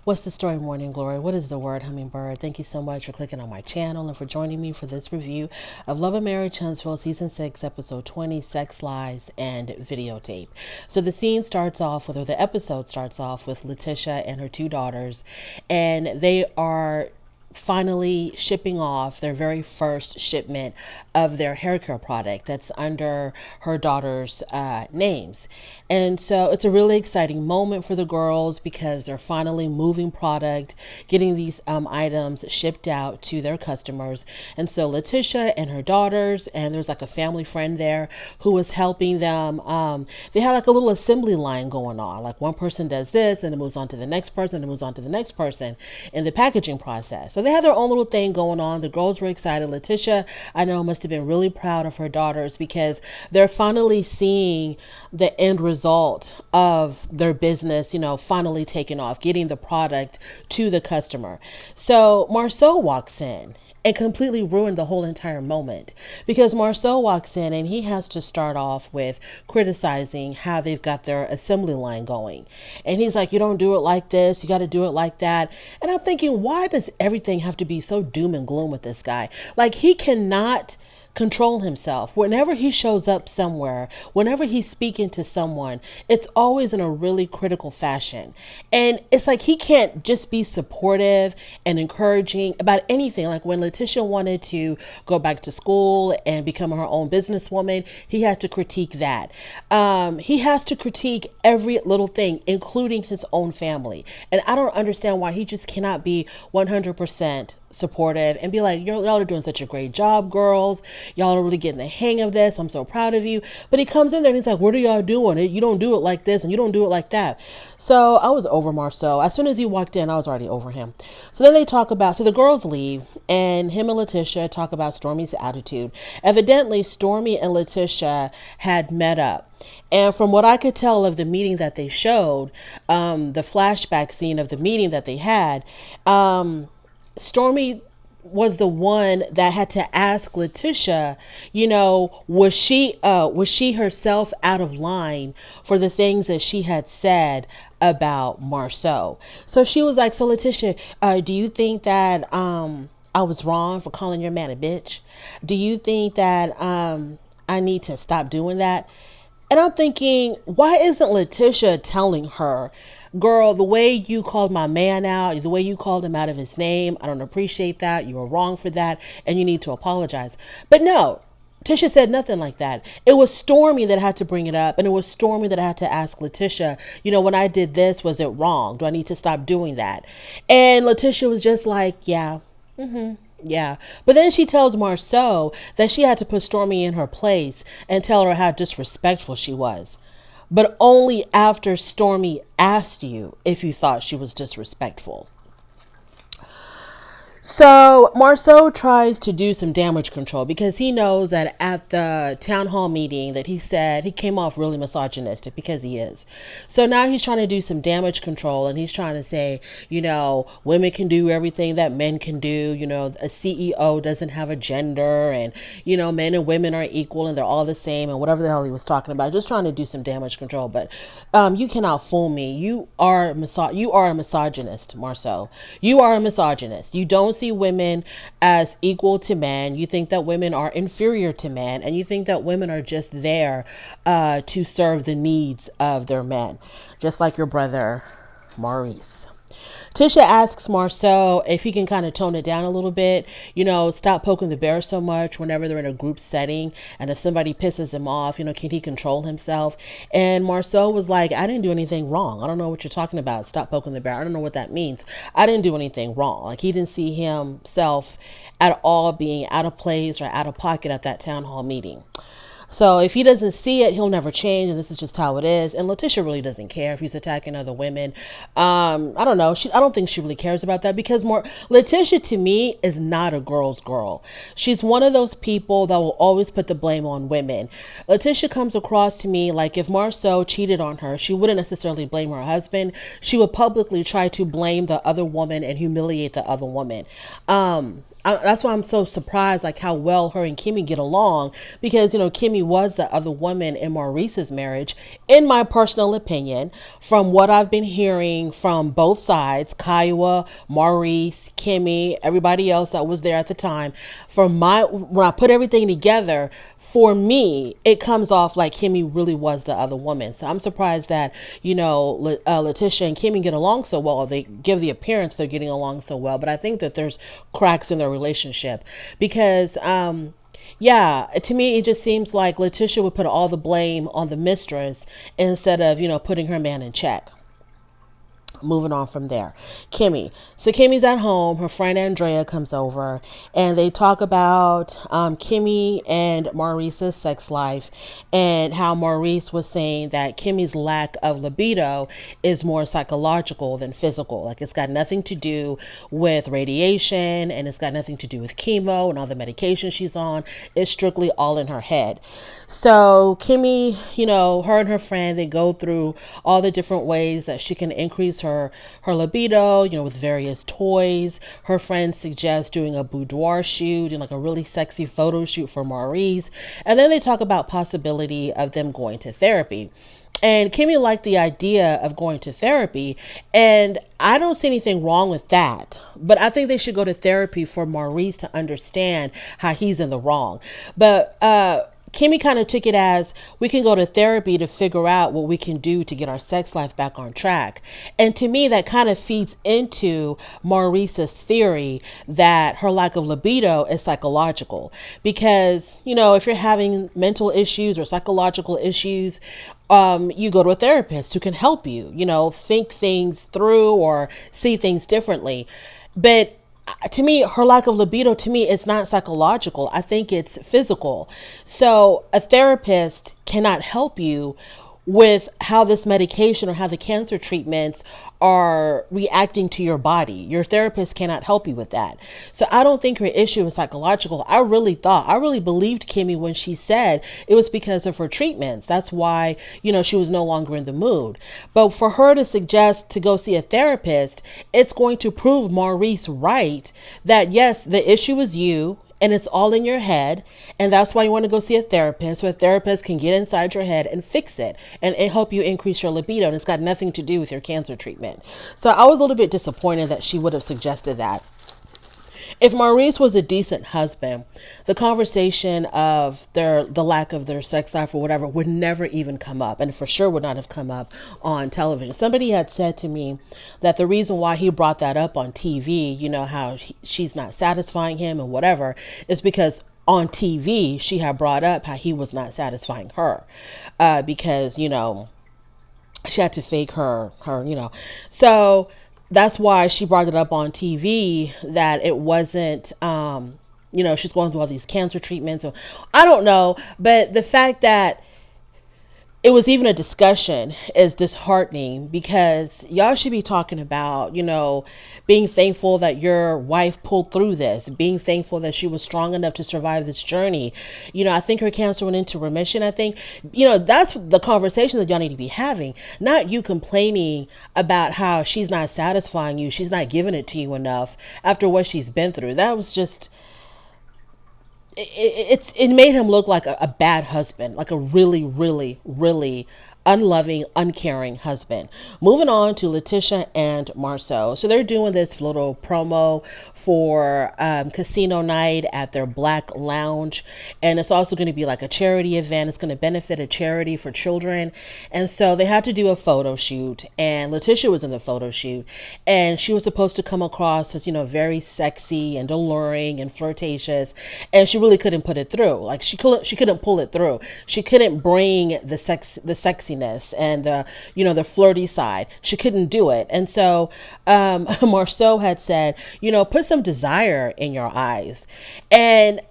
What's the story, Morning Glory? What is the word, Hummingbird? Thank you so much for clicking on my channel and for joining me for this review of Love and Marriage Huntsville Season 6, Episode 20, Sex, Lies, and Videotape. So the the episode starts off with Letitia and her two daughters, and they are finally shipping off their very first shipment of their hair care product that's under her daughter's names. And so it's a really exciting moment for the girls because they're finally moving product, getting these items shipped out to their customers. And so Letitia and her daughters, and there's like a family friend there who was helping them. They had like a little assembly line going on. Like one person does this and it moves on to the next person and it moves on to the next person in the packaging process. So they had their own little thing going on. The girls were excited. Letitia, I know, must have been really proud of her daughters because they're finally seeing the end result of their business, finally taking off, getting the product to the customer. So Marceau walks in and completely ruined the whole entire moment because Marceau walks in and he has to start off with criticizing how they've got their assembly line going. And he's like, you don't do it like this. You got to do it like that. And I'm thinking, why does everything have to be so doom and gloom with this guy? Like, he cannot control himself. Whenever he shows up somewhere, whenever he's speaking to someone, it's always in a really critical fashion. And it's like he can't just be supportive and encouraging about anything. Like when Letitia wanted to go back to school and become her own businesswoman, he had to critique that. He has to critique every little thing, including his own family. And I don't understand why he just cannot be 100% supportive and be like, y'all are doing such a great job, girls. Y'all are really getting the hang of this. I'm so proud of you. But he comes in there and he's like, what are y'all doing? You don't do it like this and you don't do it like that. So I was over Marceau. As soon as he walked in, I was already over him. So then so the girls leave and him and Letitia talk about Stormy's attitude. Evidently, Stormy and Letitia had met up. And from what I could tell of the meeting that they showed, the flashback scene of the meeting that they had, Stormy was the one that had to ask Letitia, was she herself out of line for the things that she had said about Marceau? So she was like, so Letitia, do you think that I was wrong for calling your man a bitch? Do you think that I need to stop doing that? And I'm thinking, why isn't Letitia telling her, girl, the way you called my man out, the way you called him out of his name, I don't appreciate that. You were wrong for that. And you need to apologize. But no, Tisha said nothing like that. It was Stormy that had to bring it up. And it was Stormy that had to ask Letitia, when I did this, was it wrong? Do I need to stop doing that? And Letitia was just like, yeah. Yeah. But then she tells Marceau that she had to put Stormy in her place and tell her how disrespectful she was. But only after Stormy asked you if you thought she was disrespectful. So Marceau tries to do some damage control because he knows that at the town hall meeting that he said he came off really misogynistic because he is. So now he's trying to do some damage control and he's trying to say, women can do everything that men can do. A CEO doesn't have a gender and, men and women are equal and they're all the same and whatever the hell he was talking about. Just trying to do some damage control. But you cannot fool me. You are a misogynist, Marceau. You are a misogynist. You don't see women as equal to men. You think that women are inferior to men, and you think that women are just there to serve the needs of their men, just like your brother Maurice. Tisha asks Marceau if he can kind of tone it down a little bit, stop poking the bear so much whenever they're in a group setting. And if somebody pisses him off, can he control himself? And Marceau was like, I didn't do anything wrong. I don't know what you're talking about. Stop poking the bear. I don't know what that means. I didn't do anything wrong. Like, he didn't see himself at all being out of place or out of pocket at that town hall meeting. So if he doesn't see it, he'll never change, and this is just how it is. And Letitia really doesn't care if he's attacking other women. I don't know. I don't think she really cares about that because Letitia to me is not a girl's girl. She's one of those people that will always put the blame on women. Letitia comes across to me like if Marceau cheated on her, she wouldn't necessarily blame her husband. She would publicly try to blame the other woman and humiliate the other woman. that's why I'm so surprised, like how well her and Kimmy get along, because Kimmy was the other woman in Maurice's marriage, in my personal opinion. From what I've been hearing from both sides, Kiowa, Maurice, Kimmy, everybody else that was there at the time, when I put everything together, for me, it comes off like Kimmy really was the other woman. So I'm surprised that Letitia and Kimmy get along so well. They give the appearance they're getting along so well, but I think that there's cracks in their relationship, because yeah, to me it just seems like Letitia would put all the blame on the mistress instead of putting her man in check. Moving on from there, Kimmy's at home. Her friend Andrea comes over, and they talk about Kimmy and Maurice's sex life, and how Maurice was saying that Kimmy's lack of libido is more psychological than physical. Like, it's got nothing to do with radiation, and it's got nothing to do with chemo and all the medication she's on. It's strictly all in her head. So Kimmy, her and her friend, they go through all the different ways that she can increase her libido, with various toys. Her friend suggests doing a boudoir shoot and like a really sexy photo shoot for Maurice. And then they talk about possibility of them going to therapy. And Kimmy liked the idea of going to therapy, and I don't see anything wrong with that. But I think they should go to therapy for Maurice to understand how he's in the wrong. But Kimmy kind of took it as, we can go to therapy to figure out what we can do to get our sex life back on track. And to me, that kind of feeds into Maurice's theory that her lack of libido is psychological. Because, if you're having mental issues or psychological issues, you go to a therapist who can help you, think things through or see things differently. But to me, her lack of libido, to me, it's not psychological. I think it's physical. So a therapist cannot help you with how this medication or how the cancer treatments are reacting to your body. Your therapist cannot help you with that. So I don't think her issue is psychological. I really believed Kimmy when she said it was because of her treatments. That's why, she was no longer in the mood. But for her to suggest to go see a therapist, it's going to prove Maurice right that yes, the issue is you, and it's all in your head. And that's why you want to go see a therapist, so a therapist can get inside your head and fix it and help you increase your libido. And it's got nothing to do with your cancer treatment. So I was a little bit disappointed that she would have suggested that. If Maurice was a decent husband, the conversation of the lack of their sex life or whatever would never even come up, and for sure would not have come up on television. Somebody had said to me that the reason why he brought that up on TV, how she's not satisfying him and whatever, is because on TV she had brought up how he was not satisfying her, because she had to fake her. So that's why she brought it up on TV, that it wasn't, she's going through all these cancer treatments. So I don't know. But the fact that it was even a discussion is disheartening, because y'all should be talking about, being thankful that your wife pulled through this, being thankful that she was strong enough to survive this journey. I think her cancer went into remission. I think, that's the conversation that y'all need to be having, not you complaining about how she's not satisfying you. She's not giving it to you enough after what she's been through. That was just, it made him look like a bad husband, like a really, really, really unloving, uncaring husband. Moving on to Letitia and Marceau. So they're doing this little promo for casino night at their Black Lounge. And it's also going to be like a charity event. It's going to benefit a charity for children. And so they had to do a photo shoot. And Letitia was in the photo shoot. And she was supposed to come across as, very sexy and alluring and flirtatious. And she really couldn't put it through. Like she couldn't pull it through. She couldn't bring the sexiness and the flirty side. She couldn't do it. And so Marceau had said, put some desire in your eyes. And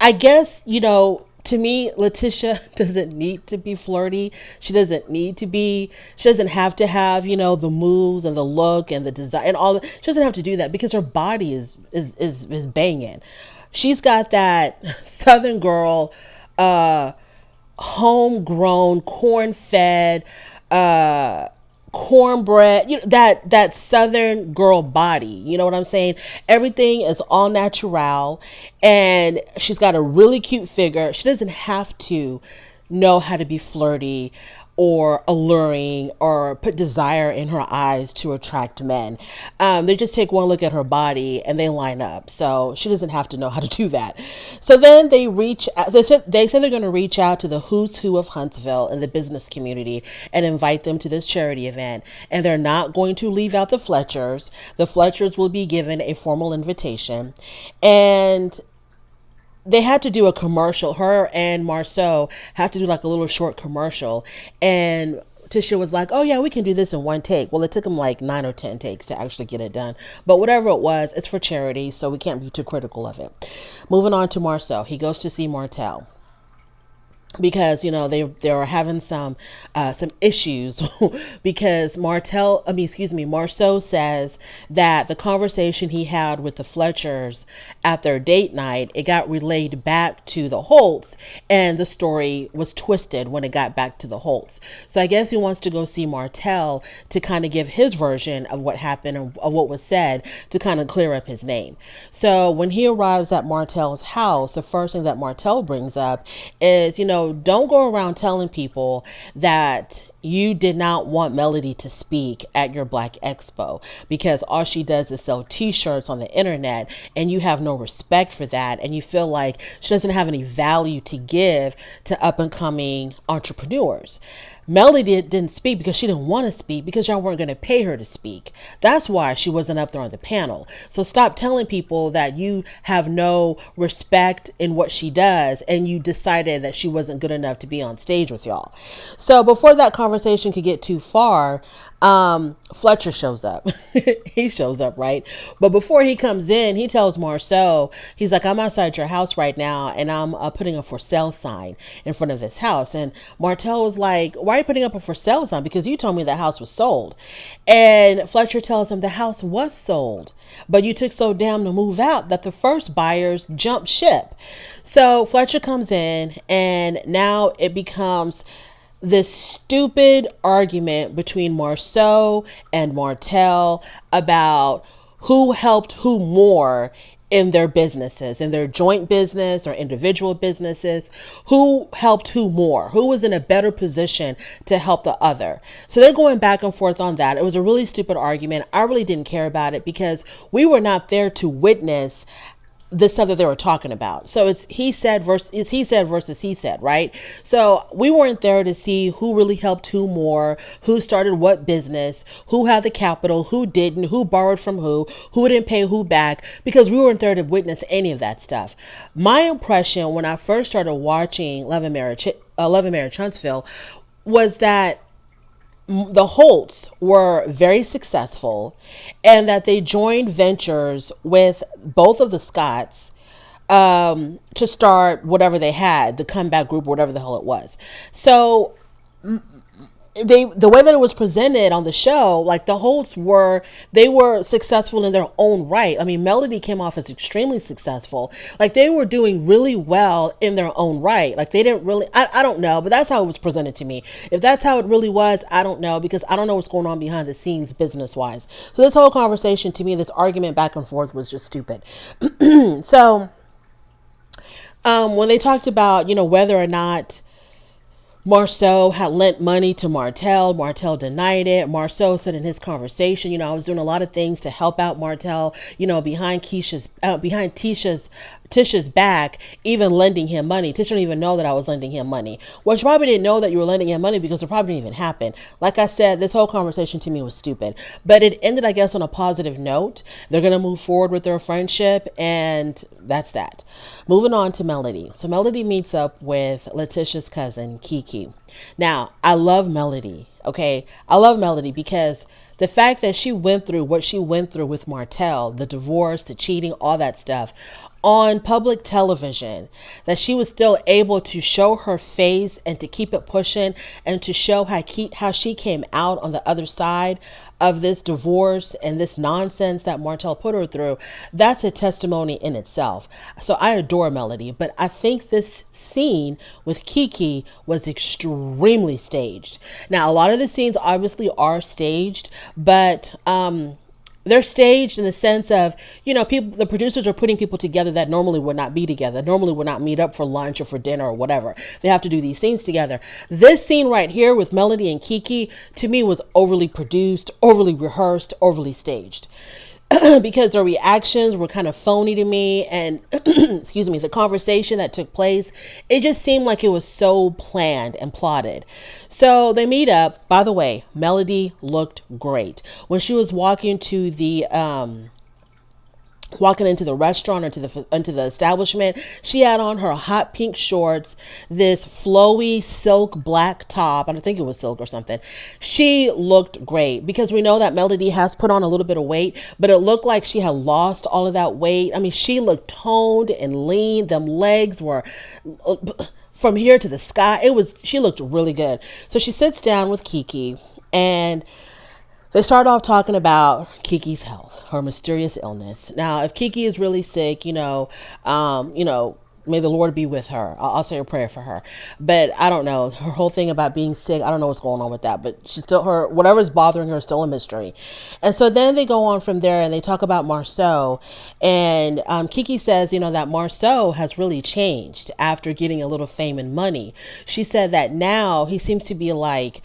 I guess, to me, Letitia doesn't need to be flirty. She doesn't have to have, the moves and the look and the design and all. She doesn't have to do that, because her body is banging. She's got that Southern girl, homegrown, corn-fed, cornbread, that southern girl body. You know what I'm saying? Everything is all natural, and she's got a really cute figure. She doesn't have to know how to be flirty or alluring or put desire in her eyes to attract men. They just take one look at her body and they line up. So she doesn't have to know how to do that. So then they say they're going to reach out to the who's who of Huntsville in the business community and invite them to this charity event. And they're not going to leave out the Fletchers. The Fletchers will be given a formal invitation. And they had to do a commercial. Her and Marceau had to do like a little short commercial. And Tisha was like, oh yeah, we can do this in one take. Well, it took them like 9 or 10 takes to actually get it done. But whatever it was, it's for charity, so we can't be too critical of it. Moving on to Marceau. He goes to see Martell, because they were having some issues because Marceau says that the conversation he had with the Fletchers at their date night, it got relayed back to the Holts, and the story was twisted when it got back to the Holts. So I guess he wants to go see Martell to kind of give his version of what happened and of what was said to kind of clear up his name. So when he arrives at Martell's house, the first thing that Martell brings up is, don't go around telling people that you did not want Melody to speak at your Black Expo, because all she does is sell t-shirts on the internet, and you have no respect for that, and you feel like she doesn't have any value to give to up and coming entrepreneurs. Melody didn't speak because she didn't want to speak, because y'all weren't going to pay her to speak. That's why she wasn't up there on the panel. So stop telling people that you have no respect in what she does, and you decided that she wasn't good enough to be on stage with y'all. So before that conversation could get too far, Fletcher shows up. He shows up, right? But before he comes in, he tells Marceau, he's like, I'm outside your house right now, and I'm putting a for sale sign in front of this house. And Martell was like, why are you putting up a for sale sign? Because you told me the house was sold. And Fletcher tells him the house was sold, but you took so damn to move out that the first buyers jumped ship. So Fletcher comes in, and now it becomes this stupid argument between Marceau and Martell about who helped who more in their businesses, in their joint business or individual businesses. Who helped who more? Who was in a better position to help the other? So they're going back and forth on that. It was a really stupid argument. I really didn't care about it because we were not there to witness the stuff that they were talking about. So it's he said versus he said, right? So we weren't there to see who really helped who more, who started what business, who had the capital, who didn't, who borrowed from who didn't pay who back, because we weren't there to witness any of that stuff. My impression when I first started watching Love and Marriage Huntsville was that the Holts were very successful, and that they joined ventures with both of the Scotts to start whatever they had, the comeback group, whatever the hell it was. So the way that it was presented on the show, like the Holts were successful in their own right. I mean, Melody came off as extremely successful. Like they were doing really well in their own right. Like they didn't really, I don't know, but that's how it was presented to me. If that's how it really was, I don't know, because I don't know what's going on behind the scenes business wise. So this whole conversation to me, this argument back and forth was just stupid. So when they talked about, whether or not Marceau had lent money to Martell denied it. Marceau said in his conversation, I was doing a lot of things to help out Martell, behind Tisha's back, even lending him money. Tisha didn't even know that I was lending him money. Well, she probably didn't know that you were lending him money because it probably didn't even happen. Like I said, this whole conversation to me was stupid, but it ended, I guess, on a positive note. They're going to move forward with their friendship, and that's that. Moving on to Melody. So Melody meets up with Letitia's cousin, Kiki. Now, I love Melody. Okay. I love Melody because the fact that she went through what she went through with Martell, the divorce, the cheating, all that stuff, on public television, that she was still able to show her face and to keep it pushing and to show how she came out on the other side of this divorce and this nonsense that Martell put her through, that's a testimony in itself. So I adore Melody, but I think this scene with Kiki was extremely staged. Now, a lot of the scenes obviously are staged, but they're staged in the sense of, people, the producers are putting people together that normally would not be together, normally would not meet up for lunch or for dinner or whatever. They have to do these scenes together. This scene right here with Melody and Kiki, to me, was overly produced, overly rehearsed, overly staged. Because the reactions were kind of phony to me, and excuse me, the conversation that took place, it just seemed like it was so planned and plotted. So they meet up. By the way, Melody looked great when she was walking to the walking into the restaurant or into the establishment. She had on her hot pink shorts, this flowy silk black top. I don't think it was silk or something. She looked great, because we know that Melody has put on a little bit of weight, but it looked like she had lost all of that weight. I mean, she looked toned and lean. Them legs were from here to the sky. She looked really good. So she sits down with Kiki, and they start off talking about Kiki's health, her mysterious illness. Now, if Kiki is really sick, may the Lord be with her. I'll say a prayer for her. But I don't know. Her whole thing about being sick, I don't know what's going on with that. But whatever's bothering her is still a mystery. And so then they go on from there and they talk about Marceau. And Kiki says, that Marceau has really changed after getting a little fame and money. She said that now he seems to be like,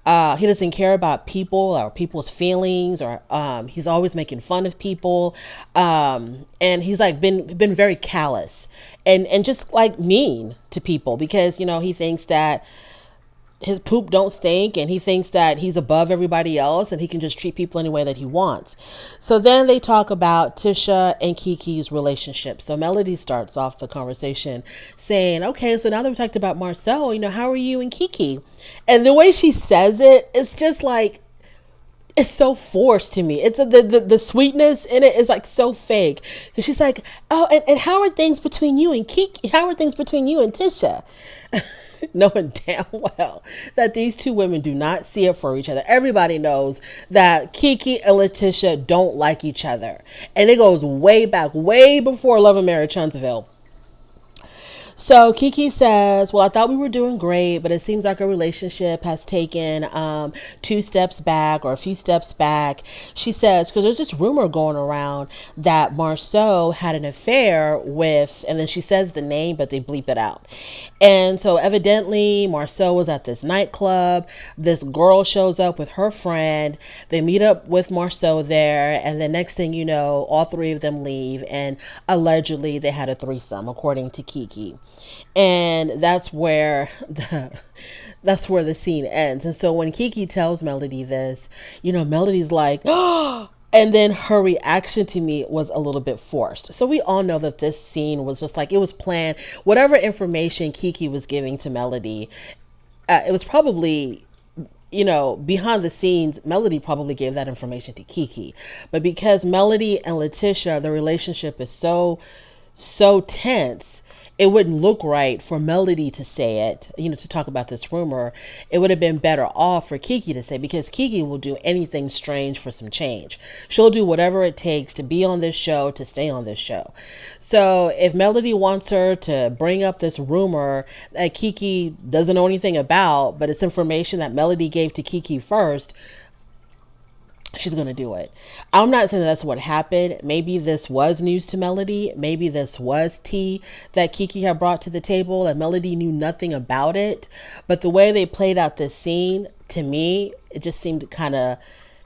he doesn't care about people or people's feelings, or he's always making fun of people, and he's like been very callous and just like mean to people, because he thinks that his poop don't stink, and he thinks that he's above everybody else and he can just treat people any way that he wants. So then they talk about Tisha and Kiki's relationship. So Melody starts off the conversation saying, okay, so now that we talked about Marceau, how are you and Kiki? And the way she says it, it's just like, it's so forced to me. It's the sweetness in it is like so fake. And she's like, oh, and how are things between you and Kiki? How are things between you and Tisha? Knowing damn well that these two women do not see it for each other. Everybody knows that Kiki and Letitia don't like each other. And it goes way back, way before Love and Marriage Huntsville. So Kiki says, well, I thought we were doing great, but it seems like our relationship has taken 2 steps back, or a few steps back. She says, because there's this rumor going around that Marceau had an affair with, and then she says the name, but they bleep it out. And so evidently Marceau was at this nightclub. This girl shows up with her friend. They meet up with Marceau there. And the next thing you know, all 3 of them leave. And allegedly they had a threesome, according to Kiki. And that's where the scene ends. And so when Kiki tells Melody this, Melody's like, oh, and then her reaction to me was a little bit forced. So we all know that this scene was just like, it was planned. Whatever information Kiki was giving to Melody, it was probably, behind the scenes, Melody probably gave that information to Kiki. But because Melody and Letitia, the relationship is so tense, it wouldn't look right for Melody to say it, to talk about this rumor. It would have been better off for Kiki to say, because Kiki will do anything strange for some change. She'll do whatever it takes to be on this show, to stay on this show. So if Melody wants her to bring up this rumor that Kiki doesn't know anything about, but it's information that Melody gave to Kiki first, she's going to do it. I'm not saying that's what happened. Maybe this was news to Melody. Maybe this was tea that Kiki had brought to the table and Melody knew nothing about it. But the way they played out this scene, to me, it just seemed kind of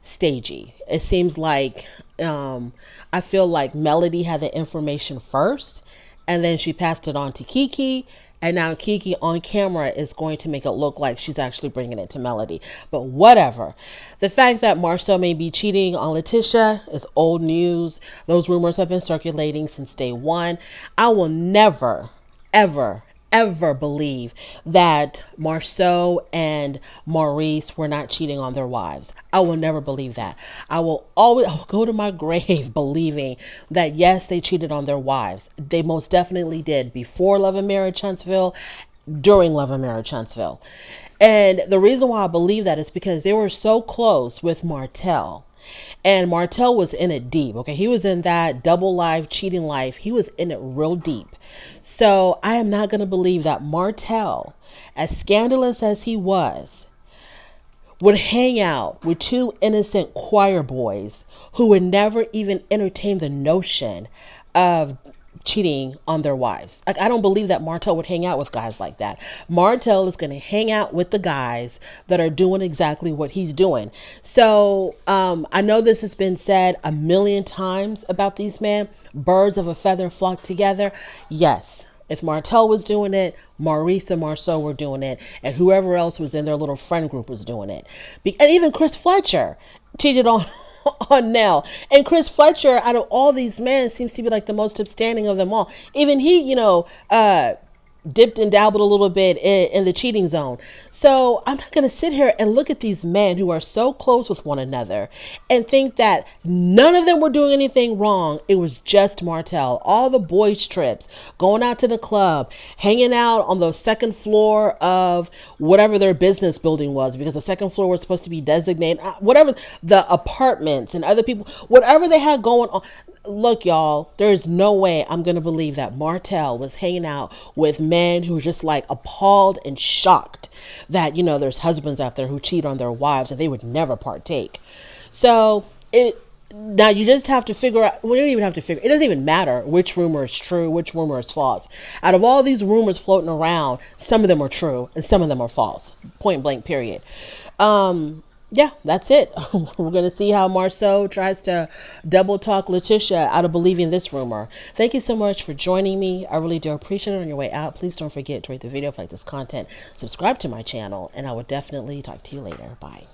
stagey. It seems like, I feel like Melody had the information first and then she passed it on to Kiki. And now Kiki on camera is going to make it look like she's actually bringing it to Melody. But whatever. The fact that Marceau may be cheating on Letitia is old news. Those rumors have been circulating since day one. I will never, ever, ever believe that Marceau and Maurice were not cheating on their wives. I will never believe that. I'll go to my grave believing that yes, they cheated on their wives. They most definitely did before Love and Marriage Huntsville, during Love and Marriage Huntsville. And the reason why I believe that is because they were so close with Martell. And Martell was in it deep. Okay. He was in that double life, cheating life. He was in it real deep. So I am not going to believe that Martell, as scandalous as he was, would hang out with two innocent choir boys who would never even entertain the notion of cheating on their wives. Like, I don't believe that Martell would hang out with guys like that. Martell is going to hang out with the guys that are doing exactly what he's doing. So I know this has been said a million times about these men. Birds of a feather flock together. Yes. If Martell was doing it, Maurice and Marceau were doing it, and whoever else was in their little friend group was doing it. And even Chris Fletcher cheated on Nell. And Chris Fletcher, out of all these men, seems to be like the most upstanding of them all. Even he, dipped and dabbled a little bit in the cheating zone. So I'm not going to sit here and look at these men who are so close with one another and think that none of them were doing anything wrong. It was just Martell. All the boys trips, going out to the club, hanging out on the second floor of whatever their business building was, because the second floor was supposed to be designated, whatever, the apartments and other people, whatever they had going on. Look, y'all, there's no way I'm going to believe that Martell was hanging out with men who were just like appalled and shocked that, there's husbands out there who cheat on their wives and they would never partake. So now you just have to figure out, we don't even have to figure, it doesn't even matter which rumor is true, which rumor is false. Out of all these rumors floating around, some of them are true and some of them are false. Point blank, period. Yeah, that's it. We're going to see how Marceau tries to double talk Letitia out of believing this rumor. Thank you so much for joining me. I really do appreciate it. On your way out, please don't forget to rate the video, like this content, subscribe to my channel, and I will definitely talk to you later. Bye.